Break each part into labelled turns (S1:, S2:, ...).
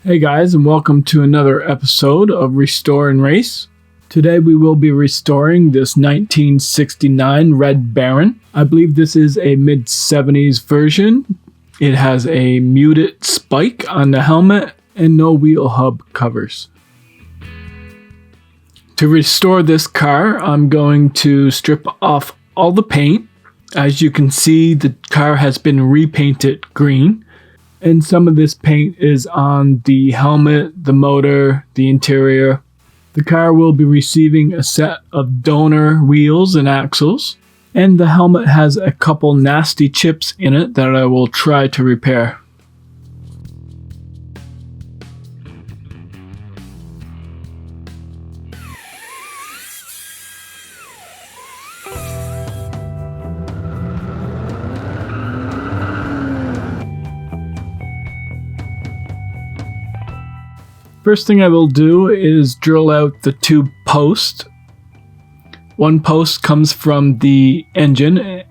S1: Hey guys, and welcome to another episode of Restore and Race. Today we will be restoring this 1969 Red Baron. I believe this is a mid-70s version. It has a muted spike on the helmet and no wheel hub covers. To restore this car, I'm going to strip off all the paint. As you can see, the car has been repainted green. And some of this paint is on the helmet, the motor, the interior. The car will be receiving a set of donor wheels and axles. And the helmet has a couple nasty chips in it that I will try to repair. First thing I will do is drill out the two posts. One post comes from the engine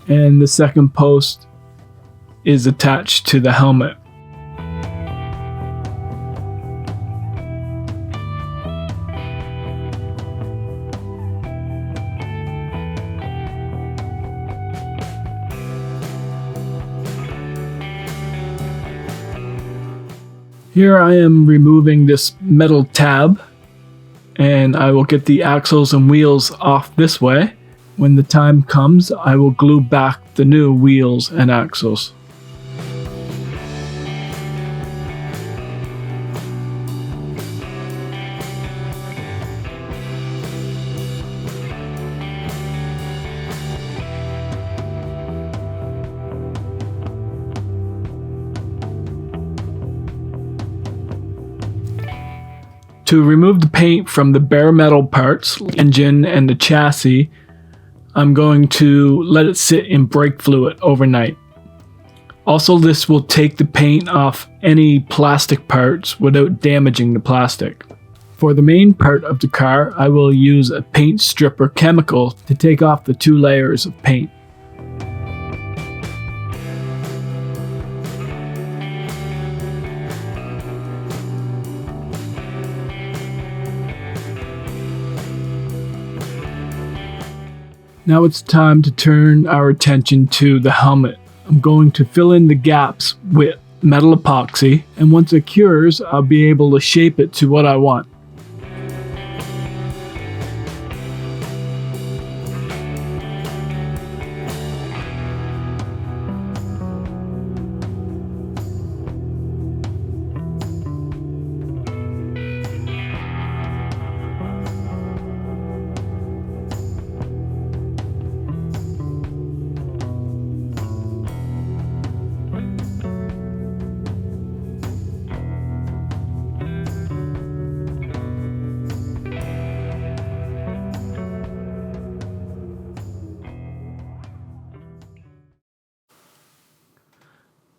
S1: and the second post is attached to the helmet. Here I am removing this metal tab, and I will get the axles and wheels off this way. When the time comes, I will glue back the new wheels and axles. To remove the paint from the bare metal parts, engine and the chassis, I'm going to let it sit in brake fluid overnight. Also, this will take the paint off any plastic parts without damaging the plastic. For the main part of the car, I will use a paint stripper chemical to take off the two layers of paint. Now it's time to turn our attention to the helmet. I'm going to fill in the gaps with metal epoxy, and once it cures, I'll be able to shape it to what I want.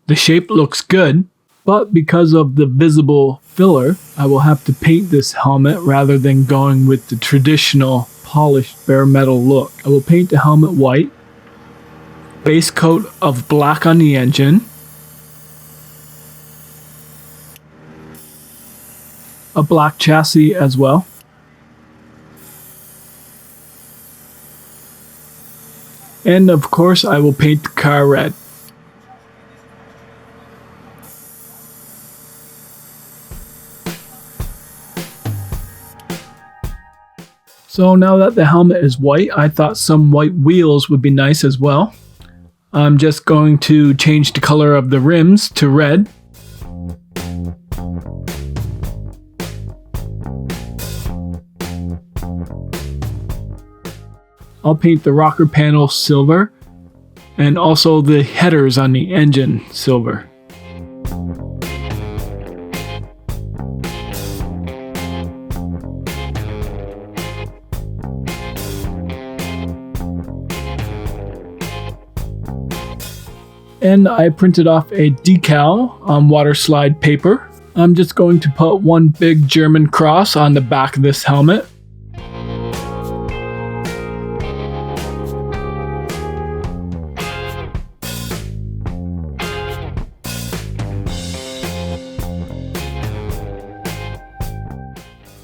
S1: The shape looks good, but because of the visible filler, I will have to paint this helmet rather than going with the traditional polished bare metal look. I will paint the helmet white, base coat of black on the engine, a black chassis as well, and of course I will paint the car red. So now that the helmet is white, I thought some white wheels would be nice as well. I'm just going to change the color of the rims to red. I'll paint the rocker panel silver and also the headers on the engine silver. And I printed off a decal on water slide paper. I'm just going to put one big German cross on the back of this helmet.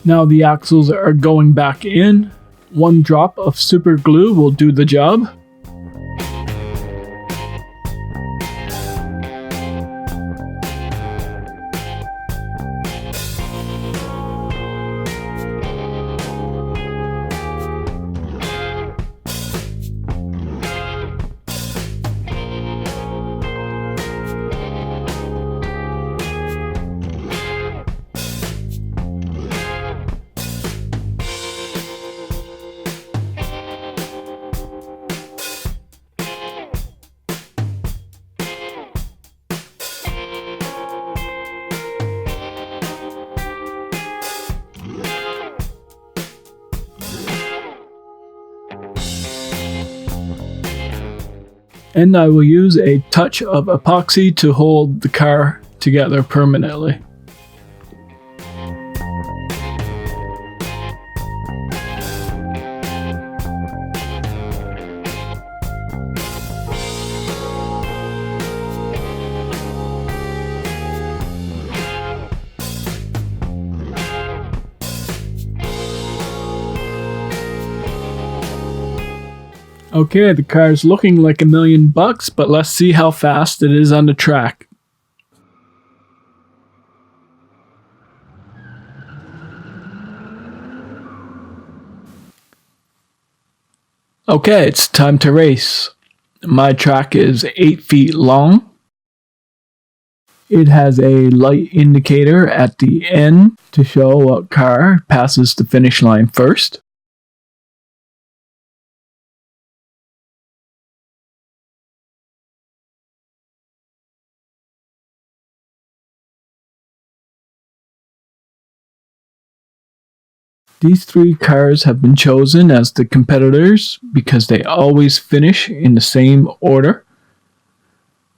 S1: Now the axles are going back in. One drop of super glue will do the job. And I will use a touch of epoxy to hold the car together permanently. Okay, the car's looking like $1 million, but let's see how fast it is on the track. Okay, it's time to race. My track is 8 feet long. It has a light indicator at the end to show what car passes the finish line first. These 3 cars have been chosen as the competitors because they always finish in the same order.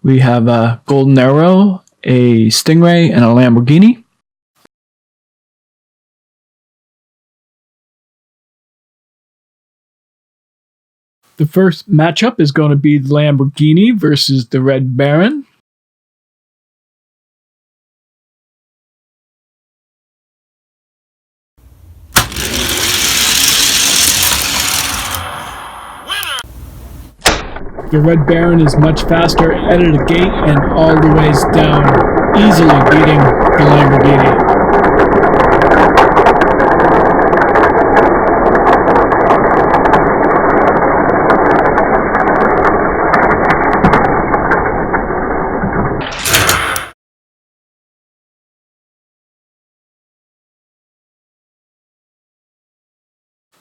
S1: We have a Golden Arrow, a Stingray, and a Lamborghini. The first matchup is going to be the Lamborghini versus the Red Baron. The Red Baron is much faster out of the gate and all the ways down, easily beating the Lamborghini.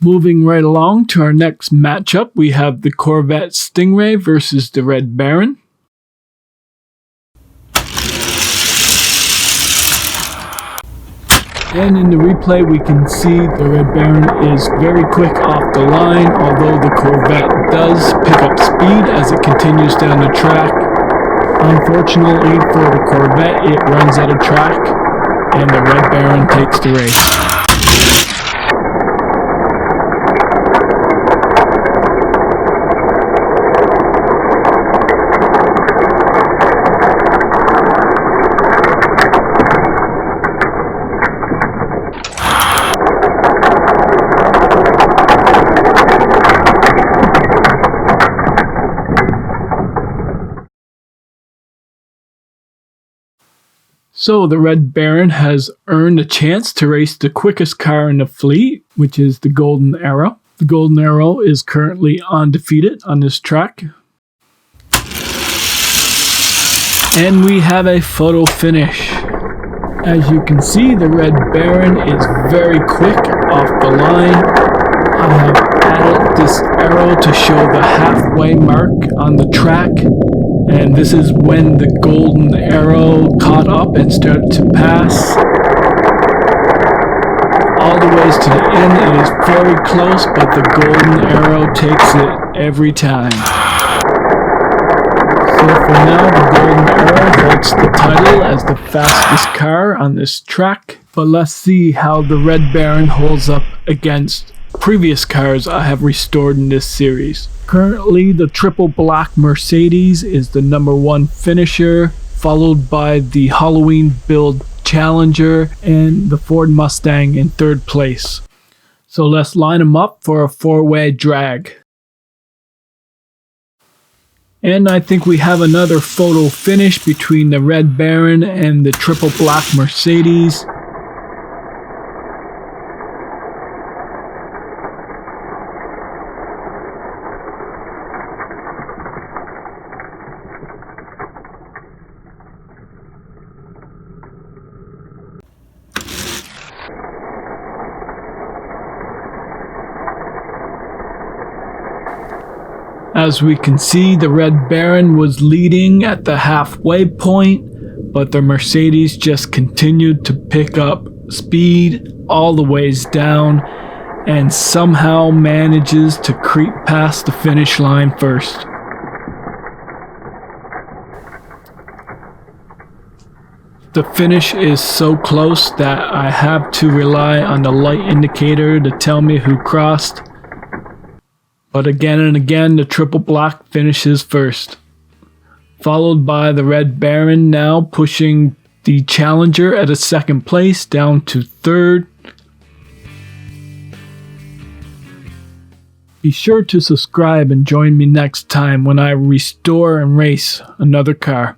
S1: Moving right along to our next matchup, we have the Corvette Stingray versus the Red Baron. And in the replay we can see the Red Baron is very quick off the line, although the Corvette does pick up speed as it continues down the track. Unfortunately for the Corvette, it runs out of track and the Red Baron takes the race. So the Red Baron has earned a chance to race the quickest car in the fleet, which is the Golden Arrow. The Golden Arrow is currently undefeated on this track. And we have a photo finish. As you can see, the Red Baron is very quick off the line. I have added this arrow to show the halfway mark on the track. And this is when the Golden Arrow caught up and started to pass. All the ways to the end, it is very close, but the Golden Arrow takes it every time. So for now, the Golden Arrow holds the title as the fastest car on this track. But let's see how the Red Baron holds up against previous cars I have restored in this series. Currently, the triple black Mercedes is the #1 finisher, followed by the Halloween build Challenger and the Ford Mustang in third place. So let's line them up for a four-way drag. And I think we have another photo finish between the Red Baron and the triple black Mercedes. As we can see, the Red Baron was leading at the halfway point, but the Mercedes just continued to pick up speed all the ways down and somehow manages to creep past the finish line first. The finish is so close that I have to rely on the light indicator to tell me who crossed. But again and again, the triple black finishes first, followed by the Red Baron now pushing the Challenger at a second place down to third. Be sure to subscribe and join me next time when I restore and race another car.